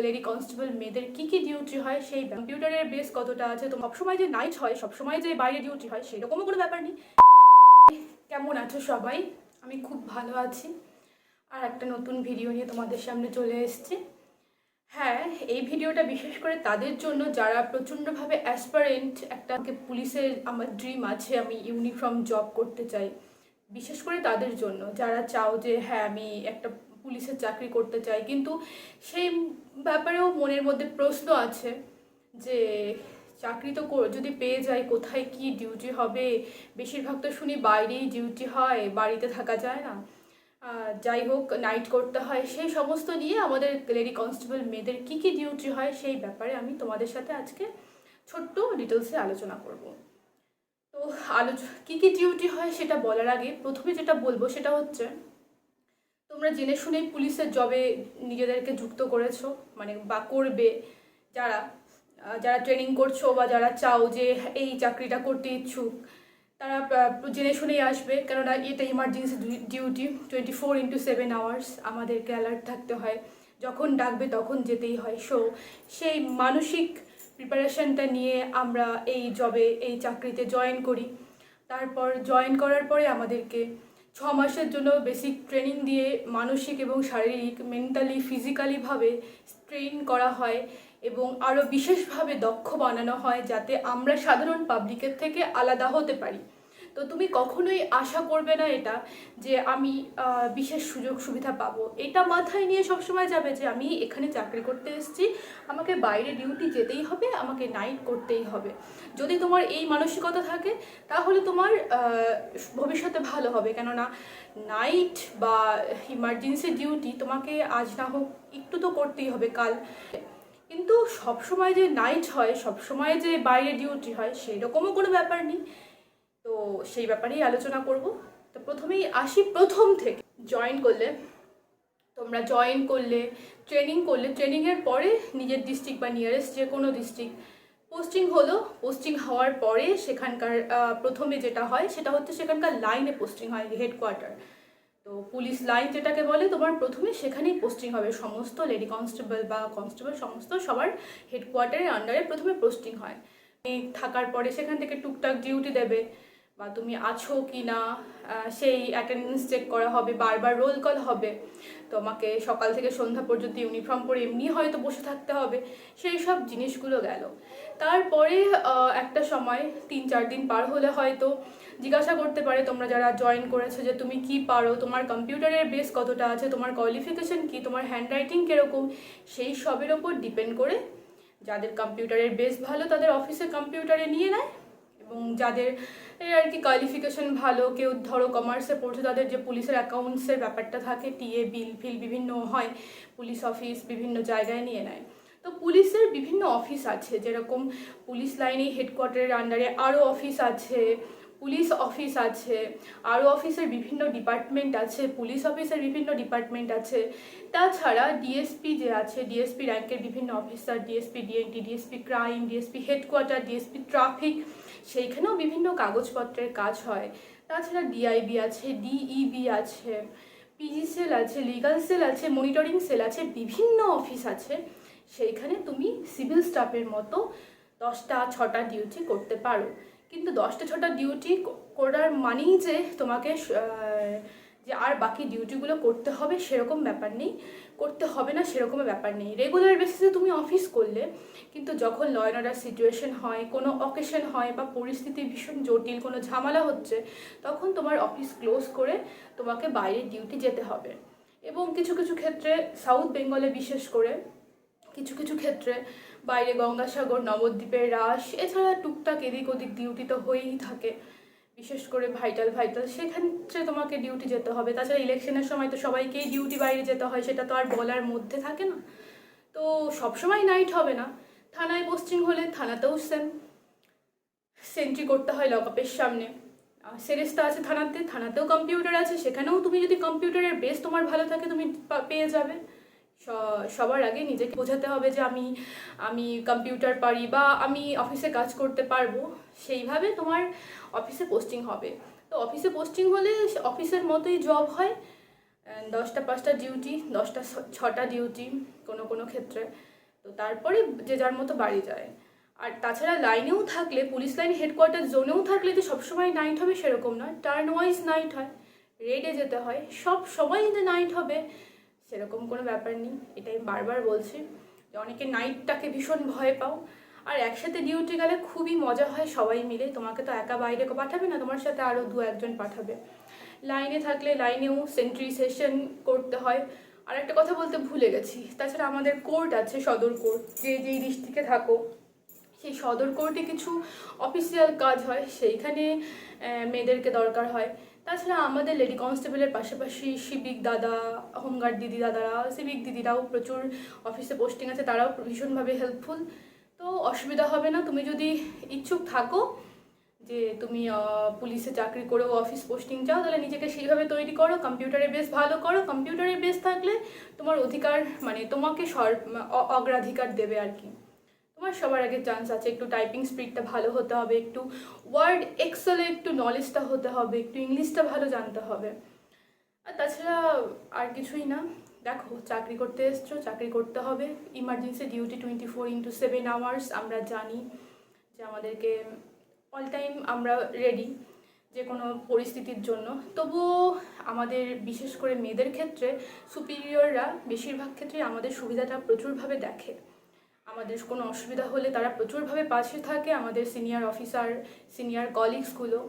Lady constable মেয়েদের কি duty হয়, সেই কম্পিউটারের বেস কতটা আছে, তো সবসময় যে নাইট হয়, সবসময় যে বাইরে ডিউটি হয় সেরকমও কোনো ব্যাপার নেই। কেমন আছো সবাই? আমি খুব ভালো আছি। আর একটা নতুন ভিডিও নিয়ে তোমাদের সামনে চলে এসেছি। হ্যাঁ, এই ভিডিওটা বিশেষ করে তাদের জন্য যারা প্রচণ্ডভাবে অ্যাসপারেন্ট। একটা পুলিশের আমার ড্রিম আছে, আমি ইউনিফর্ম জব করতে চাই। বিশেষ করে তাদের জন্য যারা চাও যে হ্যাঁ আমি একটা পুলিশের চাকরি করতে চাই, কিন্তু সেই ব্যাপারেও মনের মধ্যে প্রশ্ন আছে যে চাকরি তো যদি পেয়ে যাই, কোথায় কি ডিউটি হবে। বেশিরভাগ তো শুনি বাইরেই ডিউটি হয়, বাড়িতে থাকা যায় না। যাই হোক, নাইট করতে হয়। সেই সমস্ত নিয়ে আমাদের লেডি কনস্টেবল মেয়েদের কি ডিউটি হয় সেই ব্যাপারে আমি তোমাদের সাথে আজকে ছোট্ট ডিটেলসে আলোচনা করব। তো কি ডিউটি হয় সেটা বলার আগে প্রথমে যেটা বলবো সেটা হচ্ছে, তোমরা জেনে শুনেই পুলিশের জবে নিজেদেরকে যুক্ত করেছো, মানে বা করবে। যারা যারা ট্রেনিং করছো বা যারা চাও যে এই চাকরিটা করতে ইচ্ছুক, তারা জেনে শুনেই আসবে, কেননা এটা ইমার্জেন্সি ডিউটি। 24/7 আওয়ার্স আমাদেরকে অ্যালার্ট থাকতে হয়, যখন ডাকবে তখন যেতেই হয়। সেই মানসিক প্রিপারেশনটা নিয়ে আমরা এই জবে, এই চাকরিতে জয়েন করি। তারপর জয়েন করার পরে আমাদেরকে 6 মাসের জন্য বেসিক ট্রেনিং দিয়ে মানসিক এবং শারীরিক, মেন্টালি, ফিজিক্যালিভাবে ট্রেন করা হয় এবং আরও বিশেষভাবে দক্ষ বানানো হয়, যাতে আমরা সাধারণ পাবলিকের থেকে আলাদা হতে পারি। তো তুমি কখনোই আশা করবে না এটা যে আমি বিশেষ সুযোগ সুবিধা পাবো। এটা মাথায় নিয়ে সবসময় যাবে যে আমি এখানে চাকরি করতে এসেছি, আমাকে বাইরে ডিউটি যেতেই হবে, আমাকে নাইট করতেই হবে। যদি তোমার এই মানসিকতা থাকে তাহলে তোমার ভবিষ্যতে ভালো হবে, কেননা নাইট বা ইমার্জেন্সি ডিউটি তোমাকে আজ না হোক একটু তো করতেই হবে কাল। কিন্তু সবসময় যে নাইট হয়, সবসময় যে বাইরে ডিউটি হয় সেরকমও কোনো ব্যাপার নেই। তো সেই ব্যাপারেই আলোচনা করব। তো প্রথমেই আসি প্রথম থেকে। তোমরা জয়েন করলে, ট্রেনিং করলে, ট্রেনিংয়ের পরে নিজের ডিস্ট্রিক্ট বা নিয়ারেস্ট যে কোনো ডিস্ট্রিক্ট পোস্টিং হলো। পোস্টিং হওয়ার পরে সেখানকার প্রথমে যেটা হয় সেটা হচ্ছে সেখানকার লাইনে পোস্টিং হয়, হেডকোয়ার্টার। তো পুলিশ লাইন যেটাকে বলে, তোমার প্রথমে সেখানেই পোস্টিং হবে। সমস্ত লেডি কনস্টেবল বা কনস্টেবল সমস্ত সবার হেডকোয়ার্টারের আন্ডারে প্রথমে পোস্টিং হয়। থাকার পরে সেখান থেকে টুকটাক ডিউটি দেবে, বা তুমি আছো কি না সেই অ্যাটেন্ডেন্স চেক করা হবে, বারবার রোল কল হবে। তোমাকে সকাল থেকে সন্ধ্যা পর্যন্ত ইউনিফর্ম পরে এমনি হয়তো বসে থাকতে হবে। সেই সব জিনিসগুলো গেল। তারপরে একটা সময় 3-4 দিন পার হলে হয়তো জিজ্ঞাসা করতে পারে তোমরা যারা জয়েন করেছো যে তুমি কি পারো, তোমার কম্পিউটারের বেস কতটা আছে, তোমার কোয়ালিফিকেশন কি, তোমার হ্যান্ডরাইটিং কীরকম। সেই সবের ওপর ডিপেন্ড করে যাদের কম্পিউটারের বেস ভালো তাদের অফিসে কম্পিউটারে নিয়ে নেয়, এবং যাদের আর কি কোয়ালিফিকেশন ভালো, কেউ ধরো কমার্সে পড়ছে, তাদের যে পুলিশের অ্যাকাউন্টসের ব্যাপারটা থাকে, টিএ বিল ফিল বিভিন্ন হয়, পুলিশ অফিস বিভিন্ন জায়গায় নিয়ে নেয়। তো পুলিশের বিভিন্ন অফিস আছে, যেরকম পুলিশ লাইনে হেডকোয়ার্টারের আন্ডারে আরও অফিস আছে, পুলিশ অফিস আছে, আরও অফিসের বিভিন্ন ডিপার্টমেন্ট আছে, পুলিশ অফিসের বিভিন্ন ডিপার্টমেন্ট আছে। তাছাড়া ডিএসপি যে আছে, ডিএসপি র্যাঙ্কের বিভিন্ন officer, DSP DNT, DSP crime, DSP headquarter, DSP traffic, সেইখানেও বিভিন্ন কাগজপত্রের কাজ হয়। তাছাড়া ডিআইবি আছে, ডিইবি আছে, পিজি সেল আছে, লিগাল সেল আছে, মনিটরিং সেল আছে, বিভিন্ন অফিস আছে। সেইখানে তুমি সিভিল স্টাফের মতো 10টা-6টা ডিউটি করতে পারো। কিন্তু 10টা-6টা ডিউটি করার মানেই যে তোমাকে যে আর বাকি ডিউটিগুলো করতে হবে সেরকম ব্যাপার নেই, করতে হবে না সেরকম ব্যাপার নেই। রেগুলার বেসিসে তুমি অফিস করলে, কিন্তু যখন ল অ্যান্ড অর্ডার সিচুয়েশন হয়, কোনো অকেশন হয় বা পরিস্থিতি ভীষণ জটিল, কোনো ঝামেলা হচ্ছে, তখন তোমার অফিস ক্লোজ করে তোমাকে বাইরে ডিউটি যেতে হবে। এবং কিছু কিছু ক্ষেত্রে সাউথ বেঙ্গলে বিশেষ করে কিছু কিছু ক্ষেত্রে বাইরে গঙ্গাসাগর, নবদ্বীপের রাস, এছাড়া টুকটাক এদিক ওদিক ডিউটি তো হয়েই থাকে। বিশেষ করে ভাইটাল সেক্ষেত্রে তোমাকে ডিউটি যেতে হবে। তাছাড়া ইলেকশনের সময় তো সবাইকেই ডিউটি বাইরে যেতে হয়, সেটা তো আর বলার মধ্যে থাকে না। তো সবসময় নাইট হবে না। থানায় পোস্টিং হলে থানাতেও সেন্ট্রি করতে হয় লকআপের সামনে। সেরেস্তা আছে থানাতে, থানাতেও কম্পিউটার আছে, সেখানেও তুমি যদি কম্পিউটারের বেস তোমার ভালো থাকে তুমি পেয়ে যাবে। সবার আগে নিজেকে বোঝাতে হবে যে আমি কম্পিউটার পারি বা আমি অফিসে কাজ করতে পারবো, সেইভাবে তোমার অফিসে পোস্টিং হবে। তো অফিসে পোস্টিং হলে অফিসের মতোই জব হয়, 10টা 5টা ডিউটি, 10টা 6টা ডিউটি কোনো কোনো ক্ষেত্রে। তো তারপরে যে যার মতো বাড়ি যায়। আর তাছাড়া লাইনেও থাকলে, পুলিশ লাইন হেডকোয়ার্টার জোনেও থাকলে যে সবসময় নাইট হবে সেরকম নয়, টার্ন ওয়াইজ নাইট হয়, রেডে যেতে হয়, সব সময় যে নাইট হবে সেরকম কোনো ব্যাপার নেই। এটাই বারবার বলছি যে অনেকে নাইটটাকে ভীষণ ভয় পাও। আর একসাথে ডিউটি গেলে খুবই মজা হয় সবাই মিলে, তোমাকে তো একা বাইরে পাঠাবে না, তোমার সাথে আরও 2-1জন পাঠাবে। লাইনে থাকলে লাইনেও সেন্ট্রি সেশন করতে হয়। আর একটা কথা বলতে ভুলে গেছি, তাছাড়া আমাদের কোর্ট আছে, সদর কোর্ট, যে যেই ডিস্ট্রিক্টে থাকো সেই সদর কোর্টে কিছু অফিসিয়াল কাজ হয়, সেইখানে মেয়েদেরকে দরকার হয়। তাছাড়া আমাদের লেডি কনস্টেবলের পাশাপাশি সিভিক দাদা, হোমগার্ড দিদি দাদারা, সিভিক দিদিরাও প্রচুর অফিসে পোস্টিং আছে, তারাও ভীষণভাবে হেল্পফুল। তো অসুবিধা হবে না। তুমি যদি ইচ্ছুক থাকো যে তুমি পুলিশে চাকরি করেও অফিস পোস্টিং চাও, তাহলে নিজেকে সেইভাবে তৈরি করো, কম্পিউটারে বেস ভালো করো। কম্পিউটারে বেস থাকলে তোমার অধিকার, মানে তোমাকে অগ্রাধিকার দেবে আর কি। তোমার সবার আগে চান্স আছে। একটু টাইপিং স্পিডটা ভালো হতে হবে, একটু ওয়ার্ড এক্সেলে একটু নলেজটা হতে হবে, একটু ইংলিশটা ভালো জানতে হবে। আর তাছাড়া আর কিছুই না। দেখো, চাকরি করতে এসছো, চাকরি করতে হবে। ইমার্জেন্সি ডিউটি 24/7 আওয়ার্স, আমরা জানি যে আমাদেরকে অল টাইম আমরা রেডি যে কোনো পরিস্থিতির জন্য। তবুও আমাদের বিশেষ করে মেয়েদের ক্ষেত্রে সুপিরিয়ররা বেশিরভাগ ক্ষেত্রে আমাদের সুবিধাটা প্রচুরভাবে দেখে। আমাদের কোনো অসুবিধা হলে তারা প্রচুরভাবে পাশে থাকে, আমাদের সিনিয়র অফিসার, সিনিয়র কলিগসগুলো।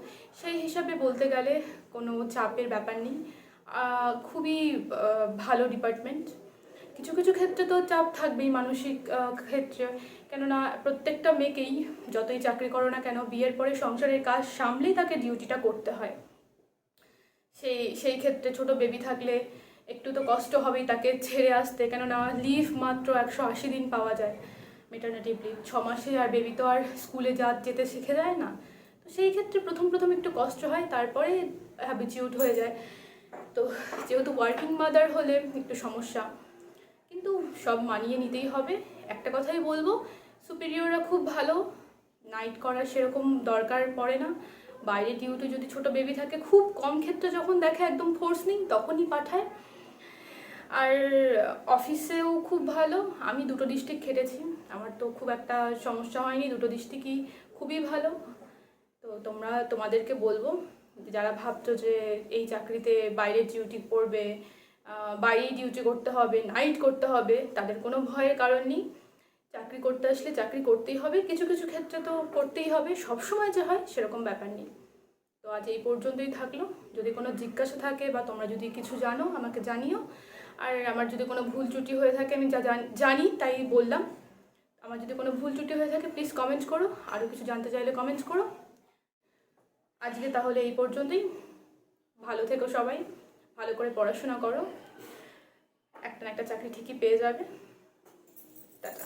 সেই হিসাবে বলতে গেলে কোনো চাপের ব্যাপার নেই, খুবই ভালো ডিপার্টমেন্ট। কিছু কিছু ক্ষেত্রে তো চাপ থাকবেই মানসিক ক্ষেত্রে, কেননা প্রত্যেকটা মেয়েকেই যতই চাকরি করো না কেন, বিয়ের পরে সংসারের কাজ সামলেই তাকে ডিউটিটা করতে হয়। সেই ক্ষেত্রে ছোট বেবি থাকলে একটু তো কষ্ট হবেই তাকে ছেড়ে আসতে, কেননা লিভ মাত্র 180 দিন পাওয়া যায় মেটারনিটি লিভ, 6 মাসে। আর বেবি তো আর স্কুলে যেতে শিখে যায় না। তো সেই ক্ষেত্রে প্রথম একটু কষ্ট হয়, তারপরে হ্যাবিচিউড হয়ে যায়। তো যেহেতু ওয়ার্কিং মাদার হলে একটু সমস্যা, কিন্তু সব মানিয়ে নিতেই হবে। একটা কথাই বলবো, সুপিরিয়ররা খুব ভালো, নাইট করার সেরকম দরকার পড়ে না। বাইরে ডিউটি যদি ছোট বেবি থাকে, খুব কম ক্ষেত্রে যখন দেখে একদম ফোর্স নেই তখনই পাঠায়। আর অফিসেও খুব ভালো। আমি 2টো ডিস্ট্রিক্ট খেটেছি, আমার তো খুব একটা সমস্যা হয়নি, 2টো ডিস্ট্রিক্টই খুবই ভালো। তো তোমাদেরকে বলবো, যারা ভাবছো যে এই চাকরিতে বাইরে ডিউটি পড়বে, বাইরেই ডিউটি করতে হবে, নাইট করতে হবে, তাদের কোনো ভয়ের কারণ নেই। চাকরি করতে আসলে চাকরি করতেই হবে, কিছু কিছু ক্ষেত্রে তো করতেই হবে, সবসময় যে হয় সেরকম ব্যাপার নেই। তো আজ এই পর্যন্তই থাকলো। যদি কোনো জিজ্ঞাসা থাকে বা তোমরা যদি কিছু জানো আমাকে জানিও। আর আমার যদি কোনো ভুল ত্রুটি হয়ে থাকে, আমি যা জানি তাই বললাম, আমার যদি কোনো ভুল ত্রুটি হয়ে থাকে প্লিজ কমেন্ট করো, আরও কিছু জানতে চাইলে কমেন্টস করো। আজকে তাহলে এই পর্যন্তই। ভালো থেকো সবাই, ভালো করে পড়াশোনা করো, একটা না একটা চাকরি ঠিকই পেয়ে যাবে। টাটা।